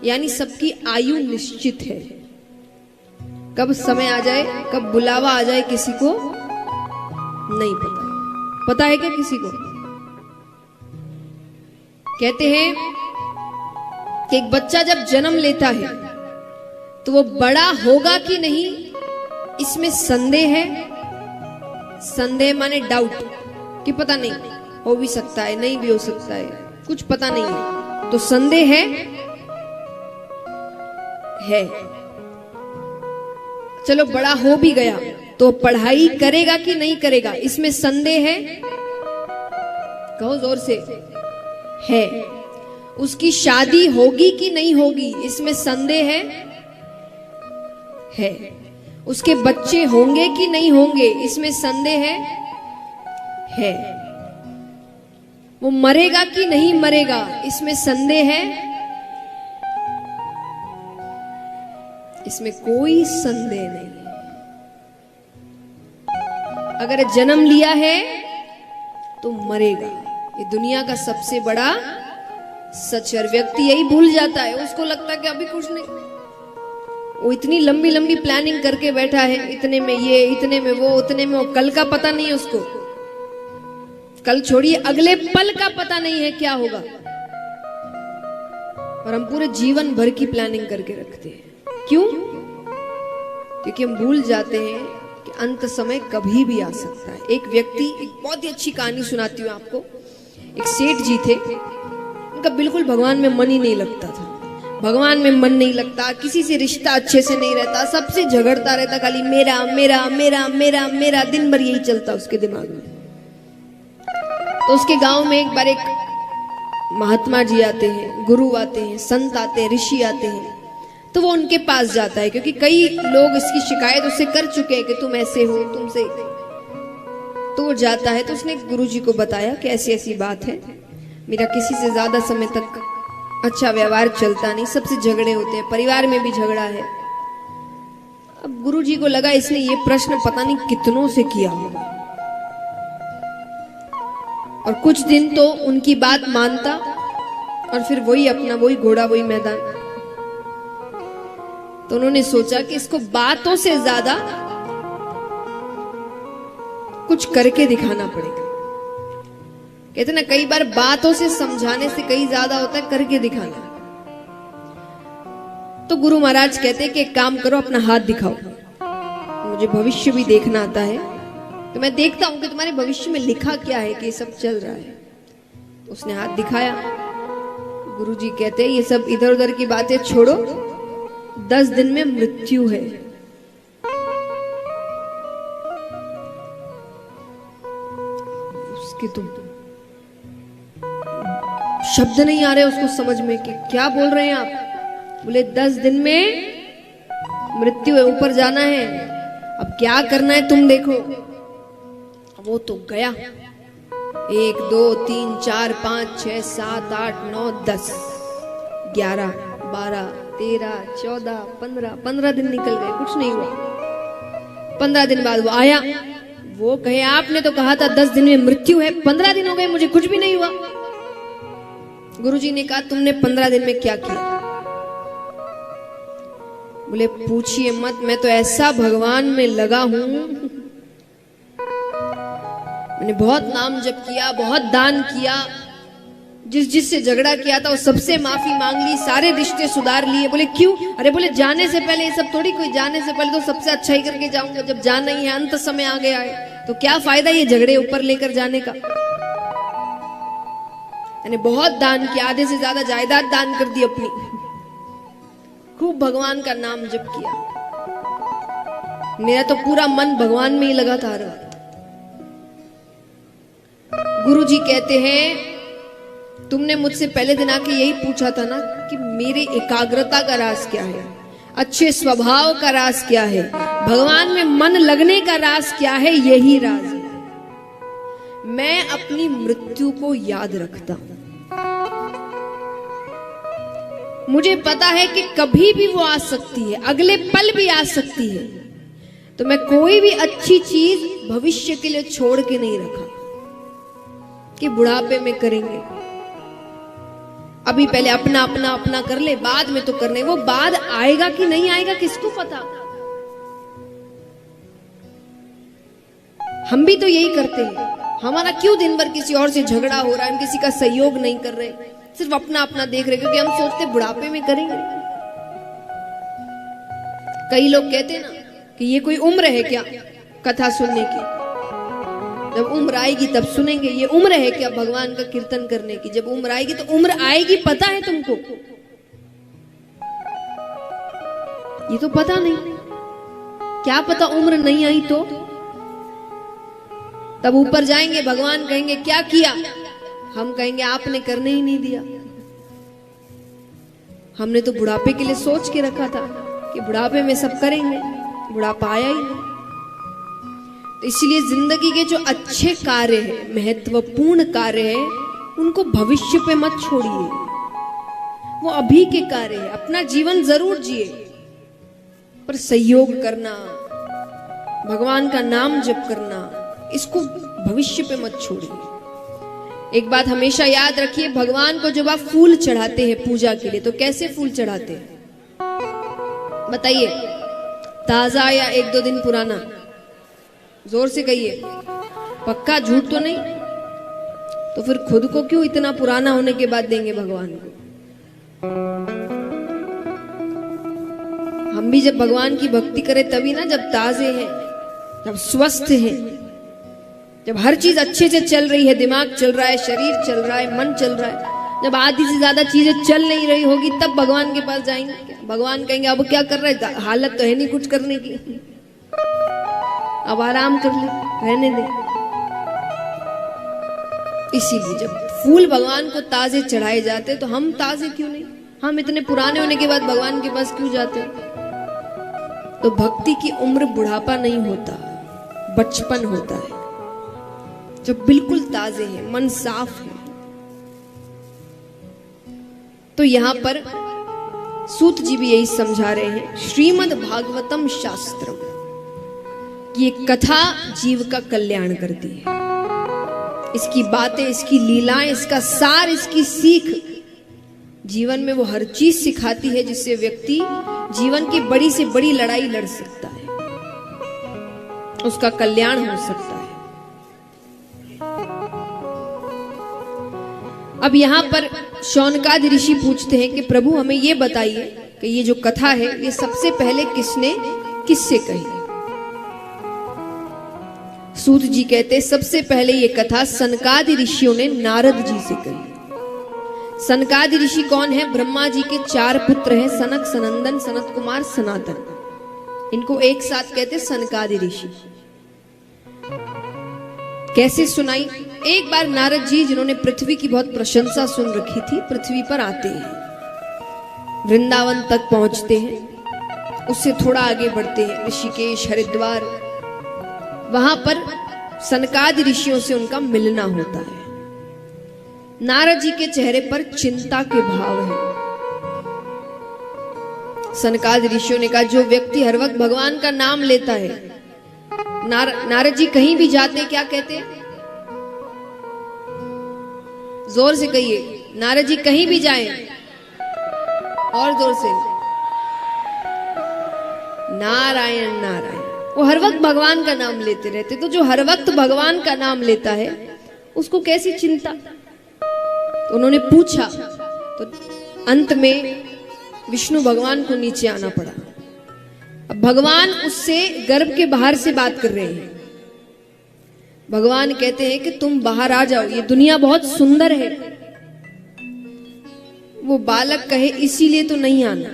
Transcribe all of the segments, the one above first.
यानी सबकी आयु निश्चित है। कब समय आ जाए, कब बुलावा आ जाए, किसी को नहीं पता। पता है क्या किसी को? कहते हैं कि एक बच्चा जब जन्म लेता है तो वो बड़ा होगा कि नहीं, इसमें संदेह है। संदेह माने डाउट, कि पता नहीं, हो भी सकता है, नहीं भी हो सकता है, कुछ पता नहीं है, तो संदेह है। चलो बड़ा हो भी गया तो पढ़ाई करेगा कि नहीं करेगा, इसमें संदेह है। कहो जोर से, है। उसकी शादी होगी कि नहीं होगी, इसमें संदेह है। उसके बच्चे होंगे कि नहीं होंगे, इसमें संदेह है। वो मरेगा कि नहीं मरेगा, इसमें संदेह है। इसमें कोई संदेह नहीं है। अगर जन्म लिया है तो मरेगा, ये दुनिया का सबसे बड़ा सच है। व्यक्ति यही भूल जाता है, उसको लगता है कि अभी कुछ नहीं। वो इतनी लंबी लंबी प्लानिंग करके बैठा है, इतने में ये, इतने में वो, उतने में वो, कल का पता नहीं है उसको। कल छोड़िए, अगले पल का पता नहीं है क्या होगा। और हम पूरे जीवन भर की प्लानिंग करके रखते हैं। क्यों? क्योंकि हम भूल जाते हैं कि अंत समय कभी भी आ सकता है। एक व्यक्ति, एक बहुत ही अच्छी कहानी सुनाती हूँ आपको। एक सेठ जी थे, उनका बिल्कुल भगवान में मन ही नहीं लगता था। भगवान में मन नहीं लगता, किसी से रिश्ता अच्छे से नहीं रहता, सबसे झगड़ता रहता, खाली मेरा मेरा मेरा मेरा मेरा, दिन भर यही चलता उसके दिमाग में। तो उसके गांव में एक बार एक महात्मा जी आते हैं, गुरु आते हैं, संत आते हैं, ऋषि आते हैं। तो वो उनके पास जाता है, क्योंकि कई लोग इसकी शिकायत उससे कर चुके हैं कि तुम ऐसे हो, तुमसे। तो वो जाता है, तो उसने गुरु जी को बताया कि ऐसी ऐसी बात है, मेरा किसी से ज्यादा समय तक अच्छा व्यवहार चलता नहीं, सबसे झगड़े होते हैं, परिवार में भी झगड़ा है। अब गुरु जी को लगा इसने ये प्रश्न पता नहीं कितनों से किया होगा, और कुछ दिन तो उनकी बात मानता, और फिर वही अपना, वही घोड़ा, वही मैदान। तो उन्होंने सोचा कि इसको बातों से ज्यादा कुछ करके दिखाना पड़ेगा। कहते ना, कई बार बातों से समझाने से कई ज्यादा होता है करके दिखाना। तो गुरु महाराज कहते हैं कि एक काम करो, अपना हाथ दिखाओ, मुझे भविष्य भी देखना आता है, तो मैं देखता हूं कि तुम्हारे भविष्य में लिखा क्या है कि ये सब चल रहा है। तो उसने हाथ दिखाया। गुरु जी कहते हैं ये सब इधर उधर की बातें छोड़ो, 10 दिन में मृत्यु है। उसके तुम शब्द नहीं आ रहे उसको समझ में कि क्या बोल रहे हैं आप। बोले 10 दिन में मृत्यु है, ऊपर जाना है, अब क्या करना है तुम देखो। वो तो गया, 1 2 3 4 5 6 7 8 9 10 11 12 13 14 15 दिन निकल गए, कुछ नहीं हुआ। 15 दिन बाद वो आया, वो कहे आपने तो कहा था 10 दिन में मृत्यु है, 15 दिन हो गए मुझे कुछ भी नहीं हुआ। गुरुजी ने कहा तुमने 15 दिन में क्या किया? बोले पूछिए मत, मैं तो ऐसा भगवान में लगा हूं, मैंने बहुत नाम जप किया, बहुत दान किया, जिससे झगड़ा किया था वो सबसे माफी मांग ली, सारे रिश्ते सुधार लिए। बोले क्यों? अरे बोले जाने से पहले ये सब थोड़ी, कोई जाने से पहले तो सबसे अच्छा ही करके जाऊंगा, जब जाना ही है, अंत समय आ गया है तो क्या फायदा ये झगड़े ऊपर लेकर जाने का। मैंने बहुत दान किया, आधे से ज्यादा जायदाद दान कर दी अपनी, खूब भगवान का नाम जप किया, मेरा तो पूरा मन भगवान में ही लगा था। गुरु जी कहते हैं तुमने मुझसे पहले दिन आके यही पूछा था ना कि मेरे एकाग्रता का राज क्या है, अच्छे स्वभाव का राज क्या है, भगवान में मन लगने का राज क्या है। यही राज है। मैं अपनी मृत्यु को याद रखता हूं, मुझे पता है कि कभी भी वो आ सकती है, अगले पल भी आ सकती है, तो मैं कोई भी अच्छी चीज भविष्य के लिए छोड़ के नहीं रखा कि बुढ़ापे में करेंगे। अभी पहले अपना अपना अपना कर ले, बाद में तो करने। वो बाद आएगा कि नहीं आएगा किसको पता। हम भी तो यही करते हैं। हमारा क्यों दिन भर किसी और से झगड़ा हो रहा है, हम किसी का सहयोग नहीं कर रहे, सिर्फ अपना अपना देख रहे, क्योंकि हम सोचते बुढ़ापे में करेंगे। कई लोग कहते हैं ना कि ये कोई उम्र है क्या कथा सुनने की, जब उम्र आएगी तब सुनेंगे। ये उम्र है क्या भगवान का कीर्तन करने की, जब उम्र आएगी तो उम्र आएगी, पता है तुमको? ये तो पता नहीं। क्या पता उम्र नहीं आई तो? तब ऊपर जाएंगे, भगवान कहेंगे क्या किया, हम कहेंगे आपने करने ही नहीं दिया। हमने तो बुढ़ापे के लिए सोच के रखा था कि बुढ़ापे में सब करेंगे, बुढ़ापा आया ही नहीं। तो इसलिए जिंदगी के जो अच्छे कार्य हैं, महत्वपूर्ण कार्य हैं, उनको भविष्य पे मत छोड़िए। वो अभी के कार्य है। अपना जीवन जरूर जिए, पर सहयोग करना, भगवान का नाम जप करना, इसको भविष्य पे मत छोड़िए। एक बात हमेशा याद रखिए, भगवान को जब आप फूल चढ़ाते हैं पूजा के लिए, तो कैसे फूल चढ़ाते हैं बताइए? ताजा या 1-2 दिन पुराना? जोर से कहिए, पक्का, झूठ तो नहीं? तो फिर खुद को क्यों इतना पुराना होने के बाद देंगे भगवान को? हम भी जब भगवान की भक्ति करें तभी ना, जब ताजे हैं, जब स्वस्थ हैं, जब हर चीज अच्छे से चल रही है, दिमाग चल रहा है, शरीर चल रहा है, मन चल रहा है। जब आधी से ज्यादा चीजें चल नहीं रही होगी तब भगवान के पास जाएंगे। भगवान कहेंगे अब क्या कर रहे हैं, हालत तो है नहीं कुछ करने की, अब आराम कर ले, रहने दे। इसीलिए जब फूल भगवान को ताजे चढ़ाए जाते तो हम ताजे क्यों नहीं? हम इतने पुराने होने के बाद भगवान के पास क्यों जाते? तो भक्ति की उम्र बुढ़ापा नहीं होता, बचपन होता है, जो बिल्कुल ताजे है, मन साफ है। तो यहां पर सूत जी भी यही समझा रहे हैं, श्रीमद् भागवतम शास्त्रम, ये कथा जीव का कल्याण करती है। इसकी बातें, इसकी लीलाएं, इसका सार, इसकी सीख जीवन में वो हर चीज सिखाती है जिससे व्यक्ति जीवन की बड़ी से बड़ी लड़ाई लड़ सकता है, उसका कल्याण हो सकता है। अब यहाँ पर शौनकादि ऋषि पूछते हैं कि प्रभु हमें ये बताइए कि ये जो कथा है ये सबसे पहले किसने किससे कही? सूत जी कहते सबसे पहले ये कथा सनकादि ऋषियों ने नारद जी से कही। सनकादि ऋषि कौन है? ब्रह्मा जी के 4 पुत्र हैं, सनक, सनंदन, सनत कुमार, सनातन। इनको एक साथ कहते सनकादि ऋषि। कैसे सुनाई? एक बार नारद जी, जिन्होंने पृथ्वी की बहुत प्रशंसा सुन रखी थी, पृथ्वी पर आते हैं, वृंदावन तक पहुंचते हैं, उससे थोड़ा आगे बढ़ते हैं, ऋषिकेश, हरिद्वार। वहां पर सनकादि ऋषियों से उनका मिलना होता है। नारद जी के चेहरे पर चिंता के भाव है। सनकादि ऋषियों ने कहा, जो व्यक्ति हर वक्त भगवान का नाम लेता है, नारद जी कहीं भी जाते क्या कहते हैं? जोर से कहिए, नारद जी कहीं भी जाएं, और जोर से, नारायण नारायण। वो हर वक्त भगवान का नाम लेते रहते। तो जो हर वक्त भगवान का नाम लेता है उसको कैसी चिंता? तो उन्होंने पूछा, तो अंत में विष्णु भगवान को नीचे आना पड़ा। अब भगवान उससे गर्भ के बाहर से बात कर रहे हैं। भगवान कहते हैं कि तुम बाहर आ जाओ, ये दुनिया बहुत सुंदर है। वो बालक कहे इसीलिए तो नहीं आना,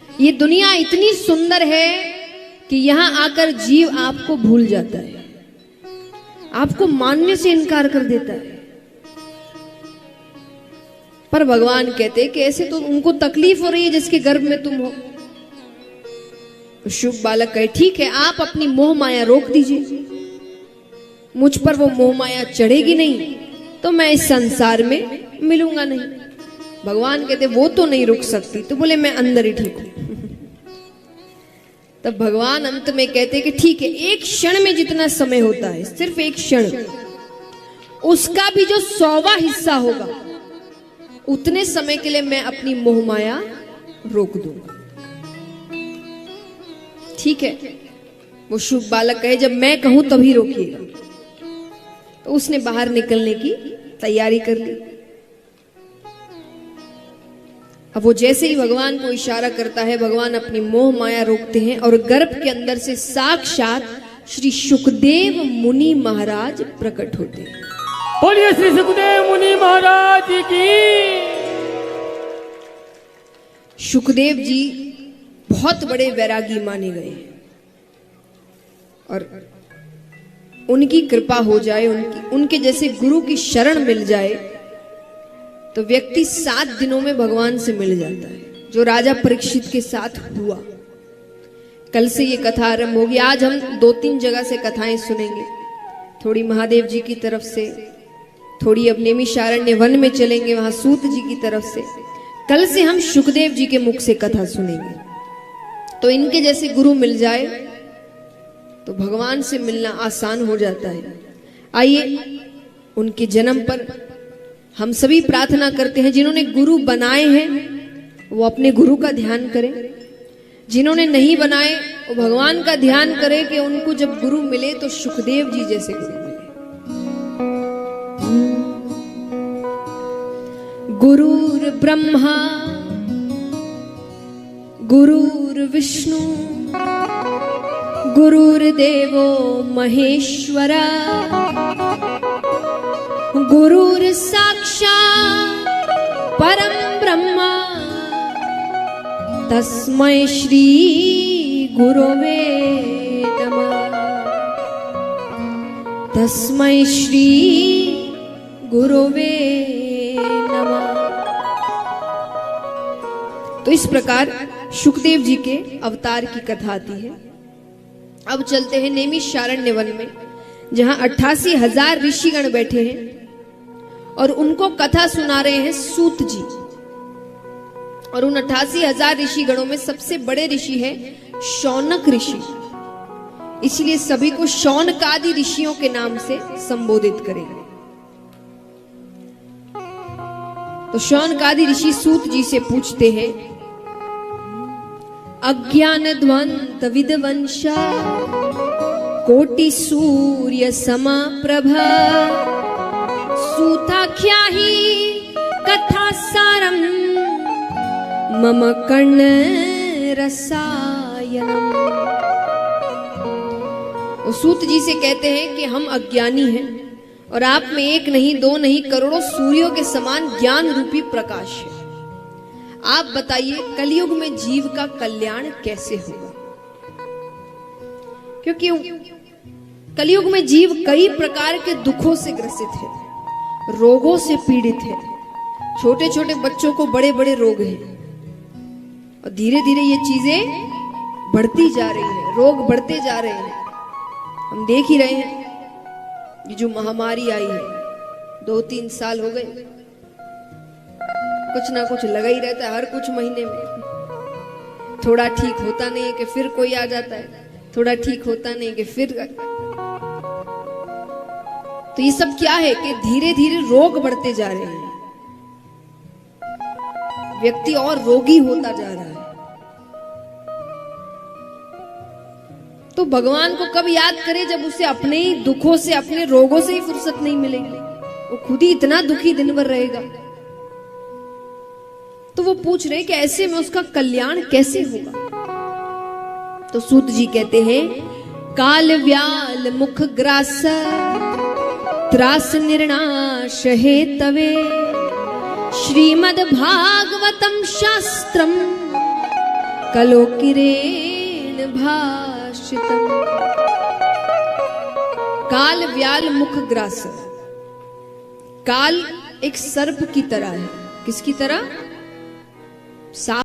ये दुनिया इतनी सुंदर है कि यहां आकर जीव आपको भूल जाता है, आपको मानने से इनकार कर देता है। पर भगवान कहते कि ऐसे तो उनको तकलीफ हो रही है जिसके गर्भ में तुम हो। शुभ बालक कहे, ठीक है, आप अपनी मोह माया रोक दीजिए, मुझ पर वो मोह माया चढ़ेगी नहीं तो मैं इस संसार में मिलूंगा नहीं। भगवान कहते वो तो नहीं रुक सकती, तो बोले मैं अंदर ही ठीक हूं। तब भगवान अंत में कहते कि ठीक है, एक क्षण में जितना समय होता है, सिर्फ एक क्षण, उसका भी जो 100वां हिस्सा होगा उतने समय के लिए मैं अपनी मोह माया रोक दूंगा। ठीक है, वो शुभ बालक कहे जब मैं कहूं तभी रोकिएगा। तो उसने बाहर निकलने की तैयारी कर ली। अब वो जैसे ही भगवान को इशारा करता है, भगवान अपनी मोह माया रोकते हैं और गर्भ के अंदर से साक्षात श्री सुखदेव मुनि महाराज प्रकट होते हैं। बोलिए श्री सुखदेव मुनि महाराज की। सुखदेव जी बहुत बड़े वैरागी माने गए हैं और उनकी कृपा हो जाए, उनके जैसे गुरु की शरण मिल जाए तो व्यक्ति 7 दिनों में भगवान से मिल जाता है, जो राजा परीक्षित के साथ हुआ। कल से ये कथा आरंभ होगी। आज हम 2-3 जगह से कथाएं सुनेंगे, थोड़ी महादेव जी की तरफ से, थोड़ी अब नैमिषारण्य वन में चलेंगे, वहां सूत जी की तरफ से। कल से हम सुखदेव जी के मुख से कथा सुनेंगे। तो इनके जैसे गुरु मिल जाए तो भगवान से मिलना आसान हो जाता है। आइए उनके जन्म पर हम सभी प्रार्थना करते हैं, जिन्होंने गुरु बनाए हैं वो अपने गुरु का ध्यान करें, जिन्होंने नहीं बनाए वो भगवान का ध्यान करें कि उनको जब गुरु मिले तो सुखदेव जी जैसे गुरु मिले। गुरुर ब्रह्मा गुरुर विष्णु गुरुर्देवो महेश्वरा गुरुर साक्षात् परम ब्रह्मा तस्मै श्री गुरवे नमः। तस्मै श्री गुरवे नमः। तो इस प्रकार सुखदेव जी के अवतार की कथा आती है। अब चलते हैं नैमिषारण्य वन में, जहां 88,000 ऋषिगण बैठे हैं और उनको कथा सुना रहे हैं सूत जी। और उन 88,000 ऋषिगणों में सबसे बड़े ऋषि है शौनक ऋषि, इसलिए सभी को शौनकादि ऋषियों के नाम से संबोधित करेंगे। तो शौनकादि ऋषि सूत जी से पूछते हैं, अज्ञान ध्वंत विद्वंशा कोटि सूर्य समाप्रभा सूताख्या ही कथा सारम मम कर्ण रसायनम। वो सूत जी से कहते हैं कि हम अज्ञानी हैं और आप में एक नहीं, दो नहीं, करोड़ों सूर्यों के समान ज्ञान रूपी प्रकाश है। आप बताइए कलयुग में जीव का कल्याण कैसे होगा? क्योंकि कलयुग में जीव कई प्रकार के दुखों से ग्रसित है, रोगों से पीड़ित है। छोटे छोटे बच्चों को बड़े बड़े रोग हैं और धीरे धीरे ये चीजें बढ़ती जा रही है, रोग बढ़ते जा रहे हैं। हम देख ही रहे हैं ये जो महामारी आई है, 2-3 साल हो गए, कुछ ना कुछ लगा ही रहता है हर कुछ महीने में। थोड़ा ठीक होता नहीं है कि फिर कोई आ जाता है, थोड़ा ठीक होता नहीं कि फिर। तो ये सब क्या है कि धीरे धीरे रोग बढ़ते जा रहे हैं, व्यक्ति और रोगी होता जा रहा है। तो भगवान को कब याद करे? जब उसे अपने ही दुखों से, अपने रोगों से ही फुर्सत नहीं मिलेगी, वो खुद ही इतना दुखी दिन भर रहेगा। तो वो पूछ रहे कि ऐसे में उसका कल्याण कैसे होगा? तो सूत जी कहते हैं, काल व्याल मुख ग्रास त्रास निर्णाश हेतवे श्रीमद् भागवतम शास्त्रम कलोकिरेण भाषितम। काल व्याल मुख ग्रास। काल एक सर्प की तरह है। किसकी तरह? सांप